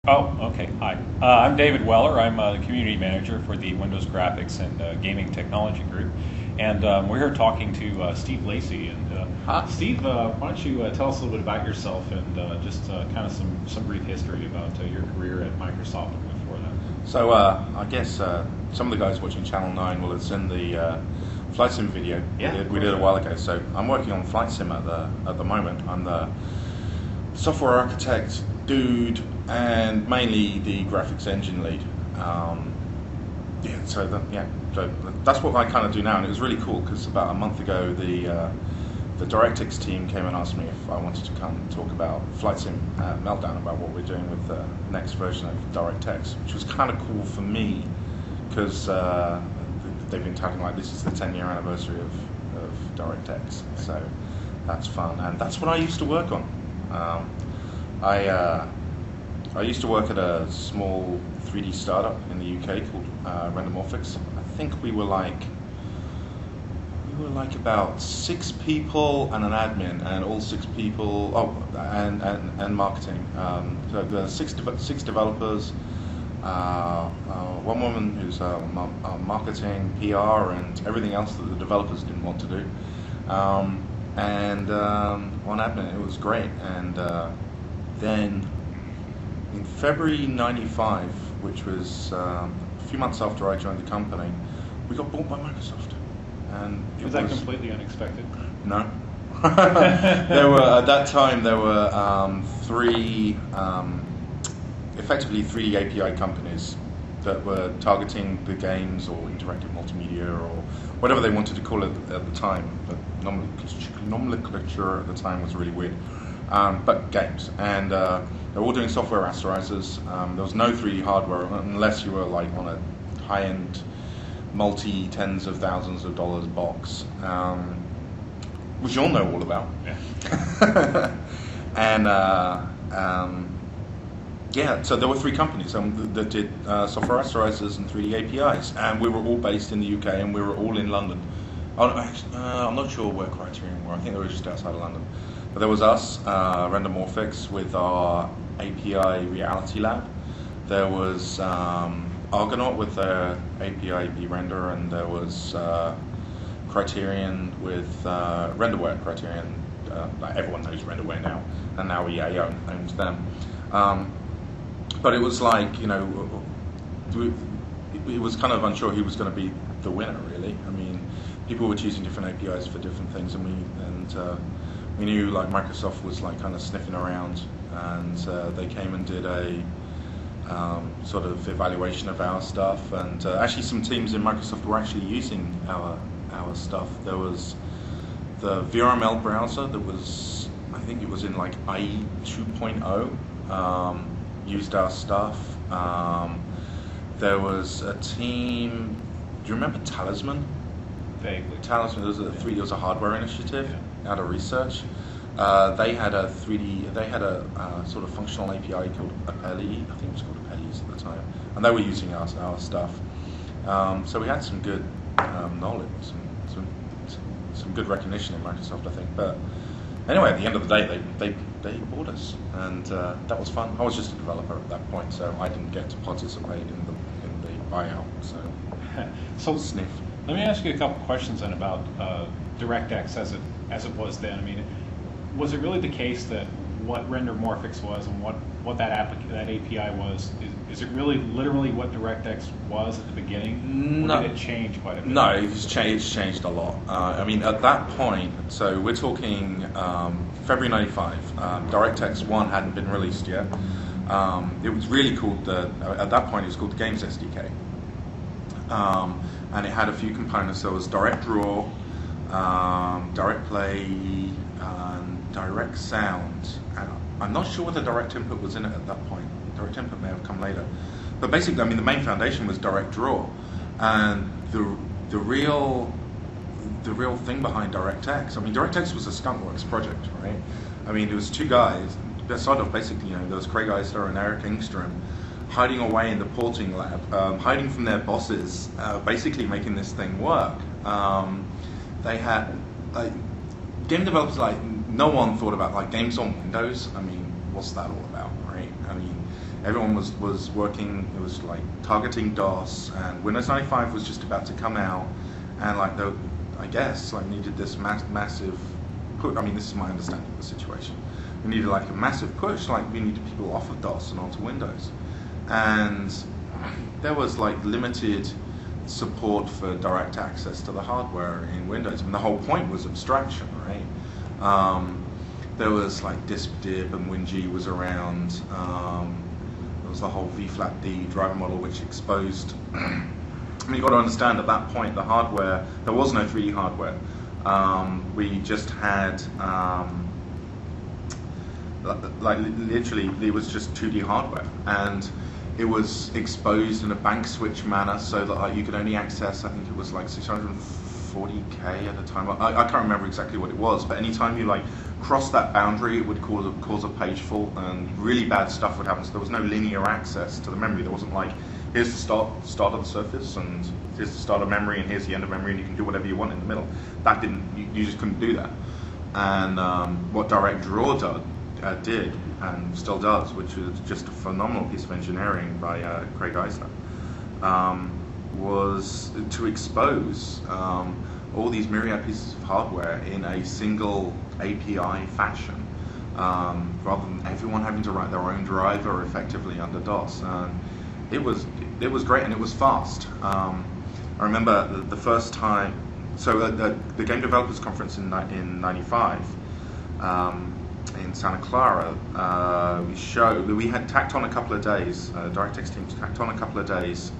Oh, okay. Hi. I'm David Weller. I'm the community manager for the Windows Graphics and Gaming Technology Group. And we're here talking to Steve Lacey. And Steve, why don't you tell us a little bit about yourself and just kind of some brief history about your career at Microsoft and before that. So I guess some of the guys watching Channel 9 will have seen the Flight Sim video we did a while ago. So I'm working on Flight Sim at the moment. I'm the software architect dude and mainly the graphics engine lead. So that's what I kind of do now, and it was really cool because about a month ago the DirectX team came and asked me if I wanted to come talk about Flight Sim Meltdown, about what we're doing with the next version of DirectX, which was kind of cool for me because they've been talking like this is the 10-year anniversary of DirectX, so that's fun, and that's what I used to work on. I used to work at a small 3D startup in the UK called Rendermorphics. I think we were like about 6 people and an admin, and all 6 people. And marketing. So there are 6 developers, one woman who's marketing, PR, and everything else that the developers didn't want to do, and one admin. It was great, and then in February '95, which was a few months after I joined the company, we got bought by Microsoft. And Was that completely unexpected? No. At that time there were effectively 3 API companies that were targeting the games or interactive multimedia or whatever they wanted to call it at the time. The nomenclature at the time was really weird. But games, and they're all doing software rasterizers. There was no 3D hardware unless you were like on a high-end multi-tens of thousands of dollars box, which you'll know all about. Yeah. And so there were 3 companies that did software rasterizers and 3D APIs, and we were all based in the UK, and we were all in London. I'm not sure where Criterion were. I think they were just outside of London. But there was us, Rendermorphics, with our API Reality Lab. There was Argonaut with their API V-Render, and there was Criterion with Renderware. Criterion, everyone knows Renderware now, and now EA owns them. But it was like, it was kind of unsure who was going to be the winner, really. I mean, people were choosing different APIs for different things, and we knew like Microsoft was like kind of sniffing around, and they came and did a sort of evaluation of our stuff, and actually some teams in Microsoft were actually using our stuff. There was the VRML browser that was, I think it was in like IE 2.0, used our stuff. There was a team, do you remember Talisman? Vaguely. Talisman, there was a hardware initiative out of research. They had a sort of functional API called Apelli. I think it was called Apelli's at the time, and they were using our stuff. So we had some good knowledge, some good recognition in Microsoft, I think. But anyway, at the end of the day, they bought us, and that was fun. I was just a developer at that point, so I didn't get to participate in the buyout. So sniff. Let me ask you a couple questions then about DirectX as it was then. I mean, was it really the case that what Rendermorphics was and what that API was, is it really literally what DirectX was at the beginning? No. Or did it change quite a bit? No, it's changed a lot. I mean, at that point, so we're talking February '95. DirectX 1 hadn't been released yet. It was really called, at that point it was called the Games SDK. And it had a few components. There was Direct Draw, Direct Play, and Direct Sound. And I'm not sure whether Direct Input was in it at that point. Direct Input may have come later. But basically, I mean, the main foundation was Direct Draw. And the real thing behind DirectX, I mean, DirectX was a skunkworks project, right? I mean, there was 2 guys. They started off basically, there was Craig Eisler and Eric Engstrom, hiding away in the porting lab, hiding from their bosses, basically making this thing work. They had game developers, like no one thought about like games on Windows. I mean, what's that all about, right? I mean, everyone was working. It was like targeting DOS, and Windows 95 was just about to come out, and like I guess like needed this massive push. I mean, this is my understanding of the situation. We needed like a massive push, like we needed people off of DOS and onto Windows, and there was like limited support for direct access to the hardware in Windows. I mean, the whole point was abstraction, right? There was like DiskDib and WinG was around. There was the whole V-flat-D driver model, which exposed. I mean, you've got to understand at that point the hardware. There was no 3D hardware. We just had like literally it was just 2D hardware, and it was exposed in a bank switch manner so that you could only access, I think it was like 640K at the time. I can't remember exactly what it was, but anytime you like crossed that boundary, it would cause a page fault, and really bad stuff would happen. So there was no linear access to the memory. There wasn't like, here's the start of the surface, and here's the start of memory, and here's the end of memory, and you can do whatever you want in the middle. That didn't, you just couldn't do that. And what DirectDraw did, and still does, which is just a phenomenal piece of engineering by Craig Eisner, was to expose all these myriad pieces of hardware in a single API fashion, rather than everyone having to write their own driver effectively under DOS. And it was great, and it was fast. I remember the first time, so the Game Developers Conference in '95, in Santa Clara, we had tacked on a couple of days, DirectX team tacked on a couple of days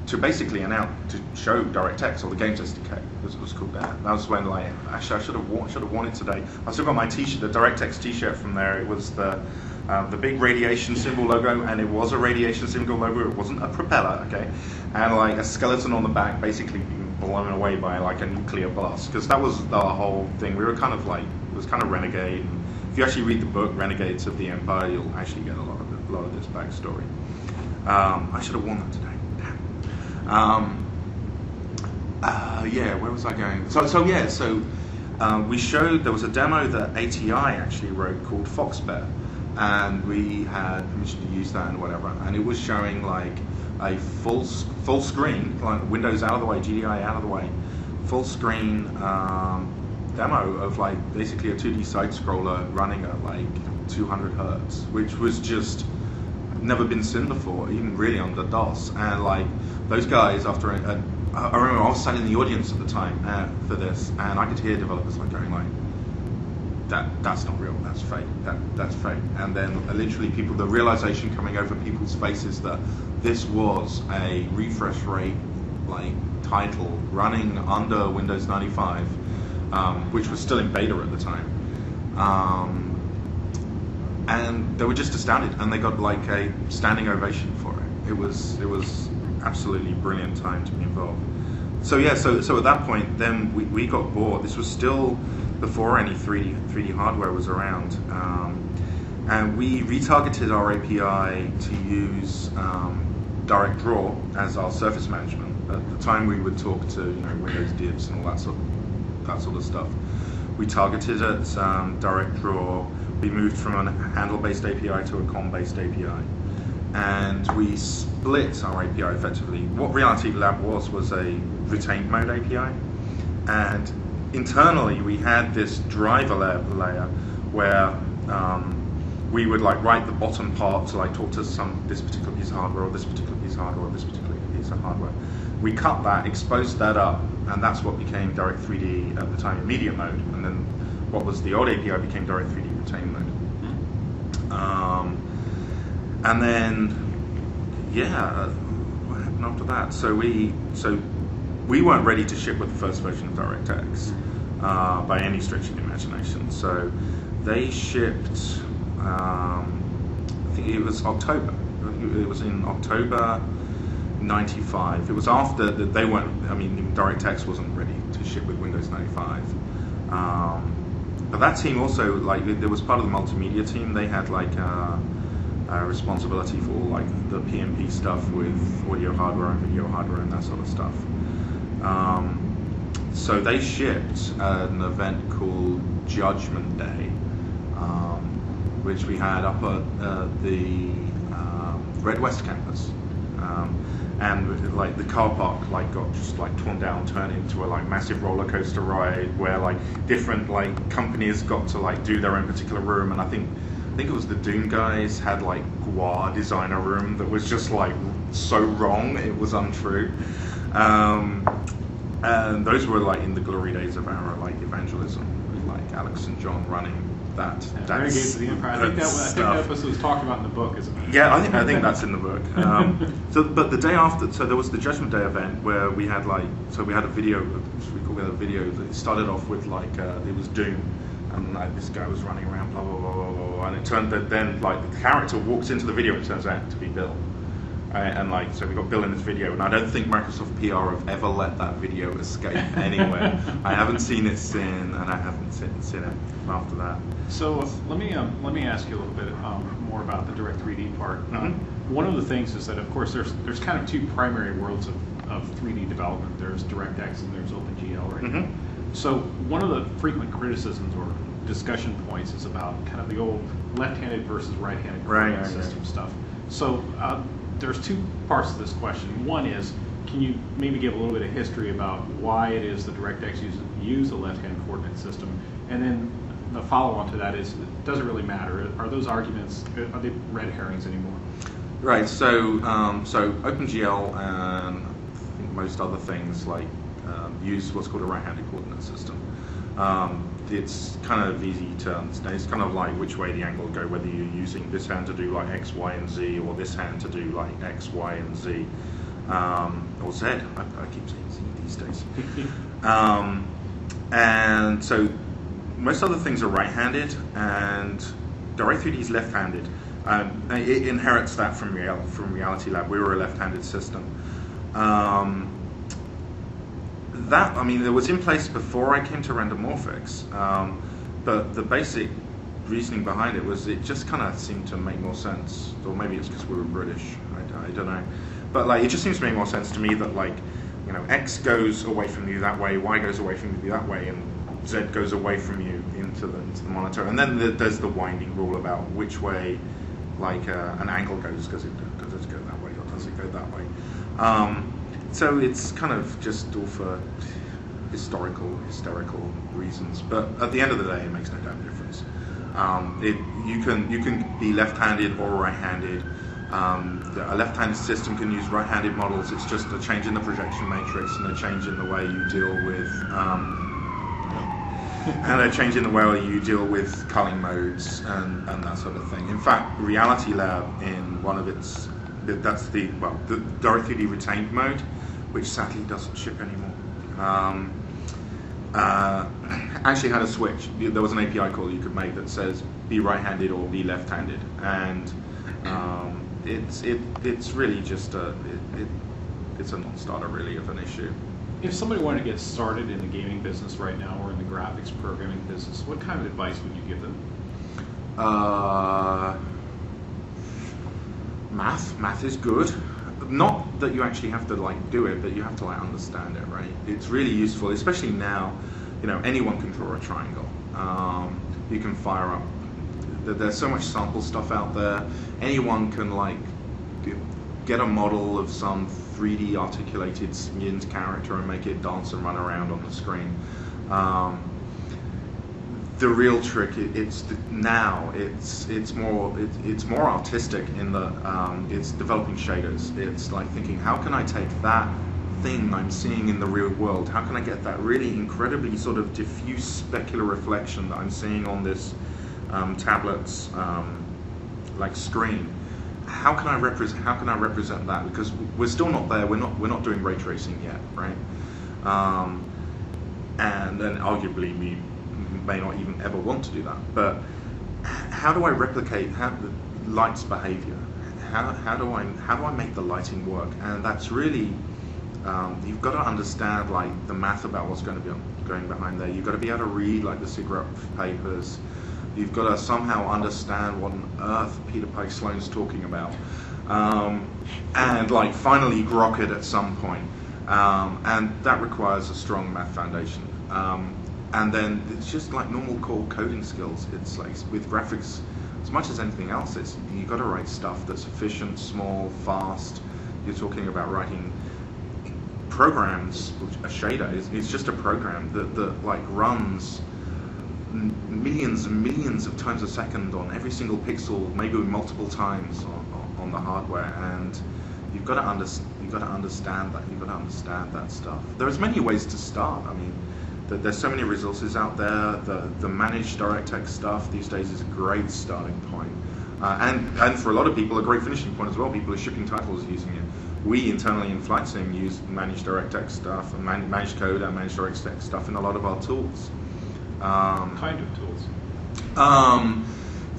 to basically to show DirectX, or the Games SDK, as it was called then. That was when, like, actually I should have worn it today. I still got my t-shirt, the DirectX t-shirt from there. It was the big radiation symbol logo, and it was a radiation symbol logo. It wasn't a propeller, okay? And like a skeleton on the back, basically being blown away by like a nuclear blast, because that was the whole thing. We were kind of like, it was kind of Renegade. And if you actually read the book Renegades of the Empire, you'll actually get a lot of this backstory. I should have worn that today. Yeah, where was I going? We showed, there was a demo that ATI actually wrote called Foxbear, and we had permission to use that and whatever, and it was showing like a full screen, like Windows out of the way, GDI out of the way, full screen demo of like basically a 2D side scroller running at like 200 hertz, which was just never been seen before, even really on the DOS. And like those guys, after I remember I was sat in the audience at the time for this, and I could hear developers like going like, that's not real, that's fake, that's fake. And then literally the realization coming over people's faces that this was a refresh rate like title running under Windows 95, which was still in beta at the time. And they were just astounded, and they got like a standing ovation for it. It was absolutely brilliant time to be involved. So yeah, so at that point, then we got bored. This was still before any 3D hardware was around, and we retargeted our API to use DirectDraw as our surface management. At the time, we would talk to Windows divs and all that sort of stuff. We targeted at DirectDraw. We moved from a handle-based API to a COM-based API, and we split our API effectively. What Reality Lab was a retained mode API, and internally we had this driver layer where we would like write the bottom part to like talk to this particular piece of hardware, or this particular piece of hardware, or this particular piece of hardware. We cut that, exposed that up, and that's what became Direct3D at the time in media mode, and then what was the old API became Direct3D retained mode. And then, yeah, what happened after that? So we weren't ready to ship with the first version of DirectX by any stretch of the imagination. So they shipped, I think it was October. It was in October '95. It was after that they weren't. I mean, DirectX wasn't ready to ship with Windows 95. But that team also, like, there was part of the multimedia team. They had like responsibility for all like the PMP stuff with audio hardware and video hardware and that sort of stuff. So they shipped an event called Judgment Day, which we had up at the Red West campus. And like the car park got just torn down, turned into a massive roller coaster ride where different companies got to do their own particular room. And I think it was the Doom guys had Gua designer room that was just so wrong it was untrue. And those were in the glory days of our evangelism, with Alex and John running that. Renegades of the Empire. I think that episode was talked about in the book, isn't it? Yeah, I think that's in the book. But the day after, so there was the Judgment Day event where we had we had a video. We had a video that started off with it was Doom, and this guy was running around, blah blah blah blah blah, and it turned that then the character walks into the video and it turns out to be Bill. And so we got Bill in this video, and I don't think Microsoft PR have ever let that video escape anywhere. I haven't seen it since, and I haven't seen it after that. So let me ask you a little bit more about the Direct 3D part. Mm-hmm. One of the things is that, of course, there's kind of two primary worlds of 3D development. There's DirectX and there's OpenGL right now. Mm-hmm. So one of the frequent criticisms or discussion points is about kind of the old left-handed versus right-handed coordinate system stuff. So there's two parts to this question. One is, can you maybe give a little bit of history about why it is that DirectX use a left-hand coordinate system? And then the follow-on to that is, does it really matter? Are those arguments, are they red herrings anymore? Right, so OpenGL and I think most other things use what's called a right-handed coordinate system. It's kind of easy terms. It's kind of which way the angle will go, whether you're using this hand to do X, Y, and Z, or this hand to do X, Y, and Z, or Z. I keep saying Z these days. And so most other things are right-handed, and Direct3D is left-handed. It inherits that from Reality Lab. We were a left-handed system. It was in place before I came to Randomorphics, but the basic reasoning behind it was it just kind of seemed to make more sense, or maybe it's because we were British, I don't know, but it just seems to make more sense to me that X goes away from you that way, Y goes away from you that way, and Z goes away from you into the monitor, and then there's the winding rule about which way an angle goes, does it go that way or does it go that way. So it's kind of just all for hysterical reasons, but at the end of the day, it makes no damn difference. You can be left-handed or right-handed. A left-handed system can use right-handed models. It's just a change in the projection matrix and a change in the way you deal with culling modes and that sort of thing. In fact, Reality Lab in one of its the Direct3D retained mode, which sadly doesn't ship anymore. Actually had a switch. There was an API call you could make that says be right-handed or be left-handed, and it's really just it's a non-starter really of an issue. If somebody wanted to get started in the gaming business right now or in the graphics programming business, what kind of advice would you give them? Math is good. Not that you actually have to do it, but you have to understand it, right? It's really useful, especially now. Anyone can draw a triangle. You can fire up. There's so much sample stuff out there. Anyone can get a model of some 3D articulated skinned character and make it dance and run around on the screen. The real trick, it's more artistic in that it's developing shaders. It's thinking, how can I take that thing I'm seeing in the real world, how can I get that really incredibly sort of diffuse specular reflection that I'm seeing on this tablet's screen? How can I represent that? Because we're still not there. We're not doing ray tracing yet, right? And then arguably we may not even ever want to do that. But how do I replicate the light's behavior? How do I make the lighting work? And that's really you've got to understand the math about what's going behind there. You've got to be able to read the cigarette papers. You've got to somehow understand what on earth Peter Pike Sloan's talking about, and finally grok it at some point. And that requires a strong math foundation. And then it's just normal core coding skills. It's with graphics, as much as anything else, you've got to write stuff that's efficient, small, fast. You're talking about writing programs. A shader is just a program that like runs millions and millions of times a second on every single pixel, maybe multiple times on the hardware, and you've got to understand that. You've got to understand that stuff. There's many ways to start. I mean, there's so many resources out there. The managed DirectX stuff these days is a great starting point, and for a lot of people, a great finishing point as well. People are shipping titles using it. We internally in Flight Sim use managed DirectX stuff and managed code and managed DirectX stuff in a lot of our tools. Kind of tools.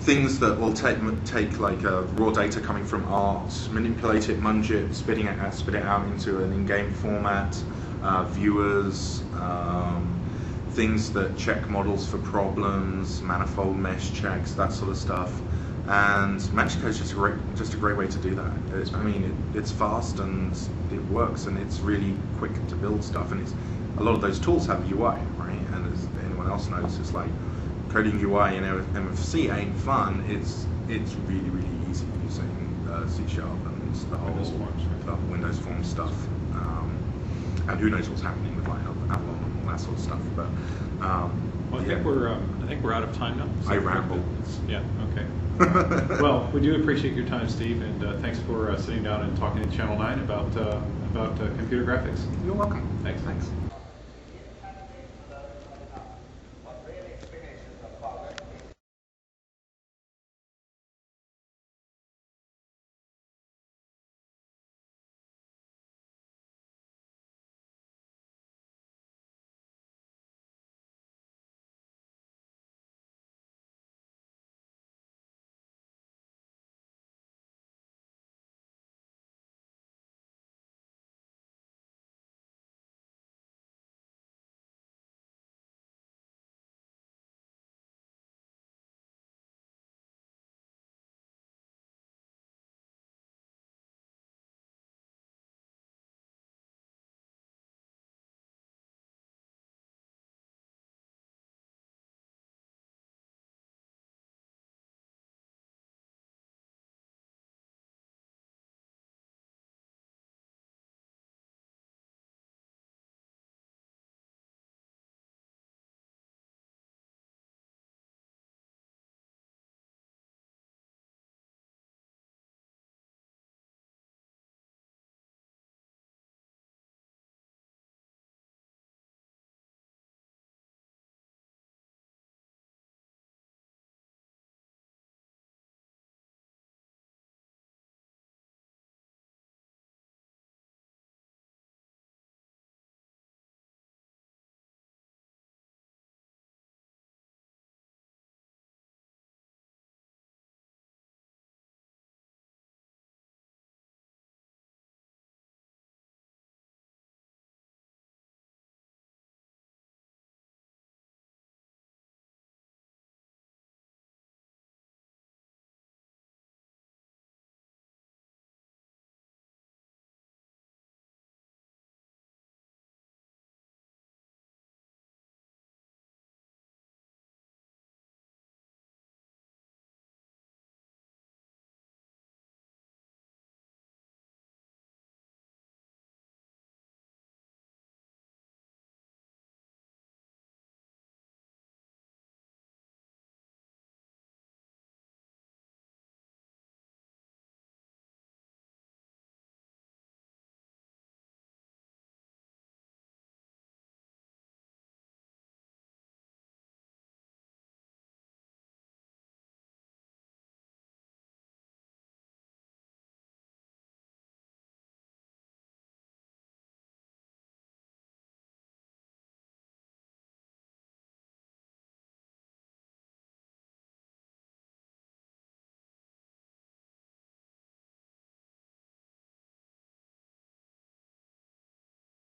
Things that will take like raw data coming from art, manipulate it, munge it, spit it out into an in-game format. Viewers, things that check models for problems, manifold mesh checks, that sort of stuff. And managed code is just a great way to do that. It's fast and it works, and it's really quick to build stuff. And a lot of those tools have UI, right? And as anyone else knows, it's like coding UI in MFC ain't fun. It's really, really easy using C# and the whole Windows Forms, right? Windows Forms stuff. And who knows what's happening with like Avalon and all that sort of stuff. But well, I think we're out of time now. So I ramble. Yeah. Okay. Well, we do appreciate your time, Steve, and thanks for sitting down and talking to Channel 9 about computer graphics. You're welcome. Thanks.